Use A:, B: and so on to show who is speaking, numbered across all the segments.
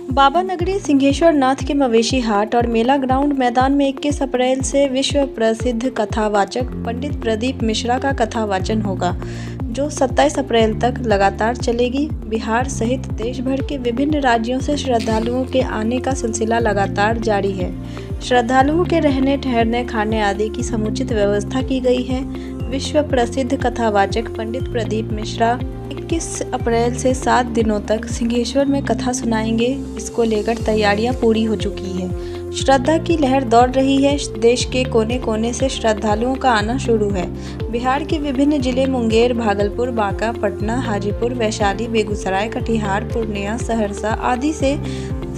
A: बाबा नगरी सिंहेश्वर नाथ के मवेशी हाट और मेला ग्राउंड मैदान में 21 अप्रैल से विश्व प्रसिद्ध कथावाचक पंडित प्रदीप मिश्रा का कथा वाचन होगा, जो 27 अप्रैल तक लगातार चलेगी। बिहार सहित देश भर के विभिन्न राज्यों से श्रद्धालुओं के आने का सिलसिला लगातार जारी है। श्रद्धालुओं के रहने, ठहरने, खाने आदि की समुचित व्यवस्था की गई है। विश्व प्रसिद्ध कथावाचक पंडित प्रदीप मिश्रा 21 अप्रैल से 7 दिनों तक सिंहेश्वर में कथा सुनाएंगे। इसको लेकर तैयारियां पूरी हो चुकी है। श्रद्धा की लहर दौड़ रही है। देश के कोने कोने से श्रद्धालुओं का आना शुरू है। बिहार के विभिन्न जिले मुंगेर, भागलपुर, बांका, पटना, हाजीपुर, वैशाली, बेगूसराय, कटिहार, पूर्णिया, सहरसा आदि से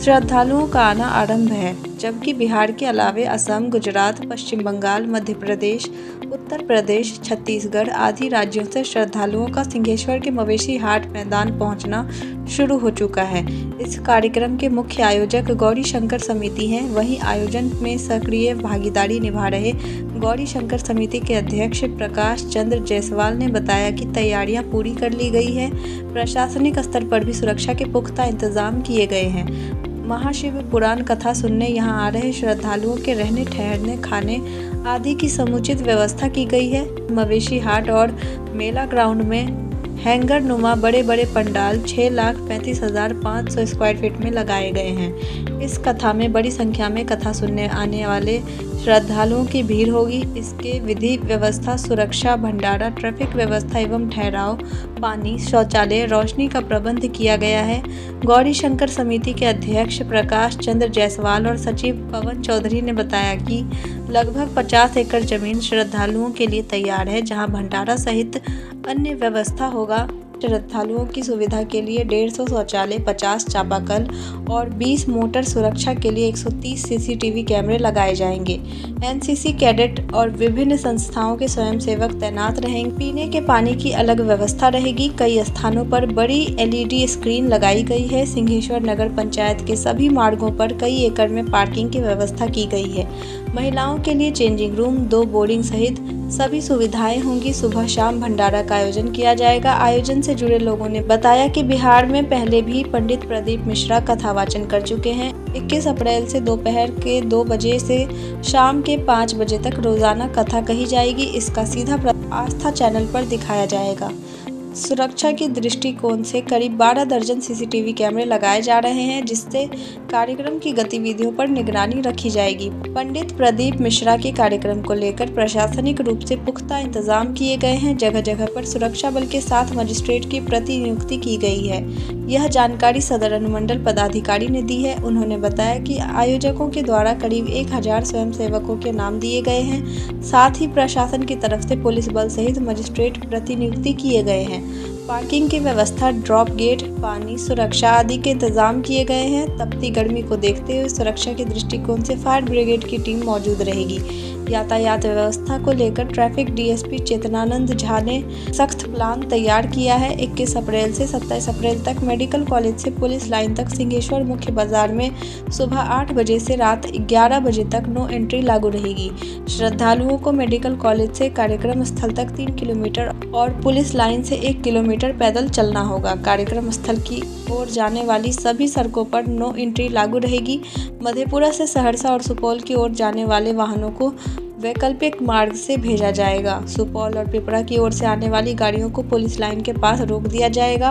A: श्रद्धालुओं का आना आरंभ है, जबकि बिहार के अलावे असम, गुजरात, पश्चिम बंगाल, मध्य प्रदेश, उत्तर प्रदेश, छत्तीसगढ़ आदि राज्यों से श्रद्धालुओं का सिंहेश्वर के मवेशी हाट मैदान पहुंचना शुरू हो चुका है। इस कार्यक्रम के मुख्य आयोजक गौरी शंकर समिति हैं। वहीं आयोजन में सक्रिय भागीदारी निभा रहे गौरी शंकर समिति के अध्यक्ष प्रकाश चंद्र जायसवाल ने बताया कि तैयारियां पूरी कर ली गई है। प्रशासनिक स्तर पर भी सुरक्षा के पुख्ता इंतजाम किए गए हैं। महाशिव पुराण कथा सुनने यहां आ रहे श्रद्धालुओं के रहने, ठहरने, खाने आदि की समुचित व्यवस्था की गई है। मवेशी हाट और मेला ग्राउंड में हैंगर नुमा बड़े बड़े पंडाल 6,35,500 स्क्वायर फीट में लगाए गए हैं। इस कथा में बड़ी संख्या में कथा सुनने आने वाले श्रद्धालुओं की भीड़ होगी। इसके विधि व्यवस्था, सुरक्षा, भंडारा, ट्रैफिक व्यवस्था एवं ठहराव, पानी, शौचालय, रोशनी का प्रबंध किया गया है। गौरी शंकर समिति के अध्यक्ष प्रकाश चंद्र जायसवाल और सचिव पवन चौधरी ने बताया कि लगभग 50 एकड़ जमीन श्रद्धालुओं के लिए तैयार है, जहां भंडारा सहित अन्य व्यवस्था होगा। श्रद्धालुओं की सुविधा के लिए 150 शौचालय, 50 चापाकल और 20 मोटर, सुरक्षा के लिए 130 सीसीटीवी कैमरे लगाए जाएंगे। एनसीसी कैडेट और विभिन्न संस्थाओं के स्वयंसेवक तैनात रहेंगे। पीने के पानी की अलग व्यवस्था रहेगी। कई स्थानों पर बड़ी एलईडी स्क्रीन लगाई गई है। सिंहेश्वर नगर पंचायत के सभी मार्गों पर कई एकड़ में पार्किंग की व्यवस्था की गई है। महिलाओं के लिए चेंजिंग रूम, 2 बोर्डिंग सहित सभी सुविधाएं होंगी। सुबह शाम भंडारा का आयोजन किया जाएगा। आयोजन से जुड़े लोगों ने बताया कि बिहार में पहले भी पंडित प्रदीप मिश्रा कथा वाचन कर चुके हैं। 21 अप्रैल से दोपहर के 2 बजे से शाम के 5 बजे तक रोजाना कथा कही जाएगी। इसका सीधा आस्था चैनल पर दिखाया जाएगा। सुरक्षा की दृष्टिकोण से करीब 12 दर्जन सीसीटीवी कैमरे लगाए जा रहे हैं, जिससे कार्यक्रम की गतिविधियों पर निगरानी रखी जाएगी। पंडित प्रदीप मिश्रा के कार्यक्रम को लेकर प्रशासनिक रूप से पुख्ता इंतजाम किए गए हैं। जगह जगह पर सुरक्षा बल के साथ मजिस्ट्रेट की प्रतिनियुक्ति की गई है। यह जानकारी सदर अनुमंडल पदाधिकारी ने दी है। उन्होंने बताया कि आयोजकों के द्वारा करीब 1000 स्वयंसेवकों के नाम दिए गए हैं। साथ ही प्रशासन की तरफ से पुलिस बल सहित मजिस्ट्रेट प्रतिनियुक्ति किए गए हैं। पार्किंग की व्यवस्था, ड्रॉप गेट, पानी, सुरक्षा आदि के इंतजाम किए गए हैं। तपती गर्मी को देखते हुए सुरक्षा के दृष्टिकोण से फायर ब्रिगेड की टीम मौजूद रहेगी। यातायात व्यवस्था को लेकर ट्रैफिक डीएसपी चेतनानंद झा ने सख्त प्लान तैयार किया है। 21 अप्रैल से 27 अप्रैल तक मेडिकल कॉलेज से पुलिस लाइन तक सिंहेश्वर मुख्य बाजार में सुबह 8 बजे से रात 11 बजे तक नो एंट्री लागू रहेगी। श्रद्धालुओं को मेडिकल कॉलेज से कार्यक्रम स्थल तक 3 किलोमीटर और पुलिस लाइन से 1 किलोमीटर पैदल चलना होगा। कार्यक्रम स्थल की ओर जाने वाली सभी सड़कों पर नो एंट्री लागू रहेगी। मधेपुरा से सहरसा और सुपौल की ओर जाने वाले वाहनों को वैकल्पिक मार्ग से भेजा जाएगा। सुपौल और पिपरा की ओर से आने वाली गाड़ियों को पुलिस लाइन के पास रोक दिया जाएगा।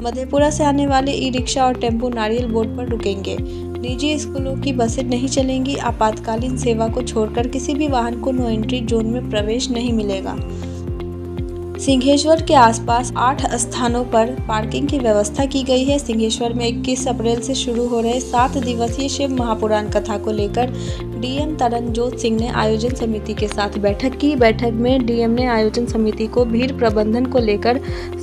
A: मधेपुरा से आने वाले ई रिक्शा और टेम्पो नारियल बोर्ड पर रुकेंगे। निजी स्कूलों की बसें नहीं चलेंगी। आपातकालीन सेवा को छोड़कर किसी भी वाहन को नो एंट्री जोन में प्रवेश नहीं मिलेगा। सिंहेश्वर के आसपास 8 स्थानों पर पार्किंग की व्यवस्था की गई है। सिंहेश्वर में 21 अप्रैल से शुरू हो रहे 7 दिवसीय शिव महापुराण कथा को लेकर डीएम तरनजोत सिंह ने आयोजन समिति के साथ बैठक की। बैठक में डीएम ने आयोजन समिति को भीड़ प्रबंधन को लेकर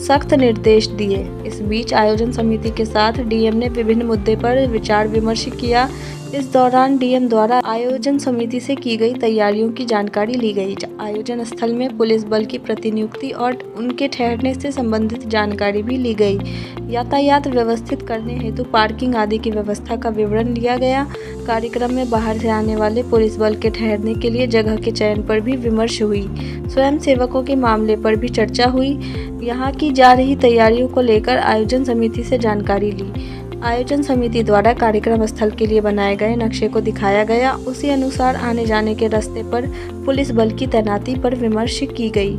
A: सख्त निर्देश दिए। इस बीच आयोजन समिति के साथ डीएम ने विभिन्न मुद्दे पर विचार विमर्श किया। इस दौरान डीएम द्वारा आयोजन समिति से की गई तैयारियों की जानकारी ली गई। आयोजन स्थल में पुलिस बल की प्रतिनियुक्ति और उनके ठहरने से संबंधित जानकारी भी ली गई। यातायात व्यवस्थित करने हेतु पार्किंग आदि की व्यवस्था का विवरण लिया गया। कार्यक्रम में बाहर से आने वाले पुलिस बल के ठहरने के लिए जगह के चयन पर भी विमर्श हुई। स्वयं सेवकों के मामले पर भी चर्चा हुई। यहाँ की जा रही तैयारियों को लेकर आयोजन समिति से जानकारी ली। आयोजन समिति द्वारा कार्यक्रम स्थल के लिए बनाए गए नक्शे को दिखाया गया। उसी अनुसार आने जाने के रास्ते पर पुलिस बल की तैनाती पर विमर्श की गई।